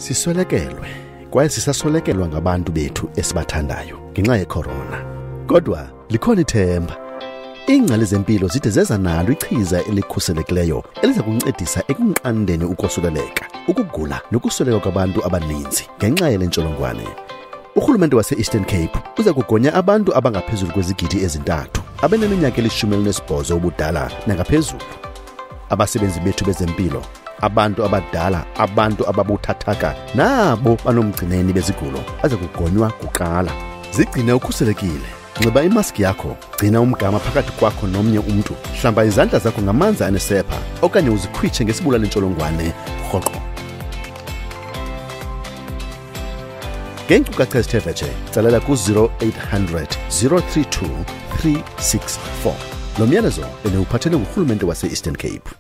Siswelekelwe kwaye sisaswelekelwa ngabantu bethu esibathandayo ngenxa yecorona. Kodwa likhona ithemba. Iingcali zempilo zide zeza nalo ichiza elikhuselekileyo eliza kuncedisa ekunqandeni ukosuleleka, ukugula nokusweleka kwabantu abaninzi ngenxa yale ntsholongwane. Urhulumente wase-Eastern Cape uza kugonya abantu abangaphezulu kwezigidi ezintathu abaneminyaka eli-18 ubudala nangaphezulu. Abasebenzi bethu bezempilo, abantu abadala, abantu ababuthathaka nabo banomgcineni bezigulo aza kugonywa kuqala. Zigcine ukhuselekile. Nxiba imaski yakho, gcina umgama phakathi kwakho nomnye umntu, hlamba izandla zakho ngamanzi anesepha okanye uzikhwitshe ngesibulali ntsholongwane rhoqo. Ngeenkcukacha ezithe vetshe, tsalela ku-0800 032 364. Lo myalezo beniwuphathelwe ngurhulumente wase-Eastern Cape.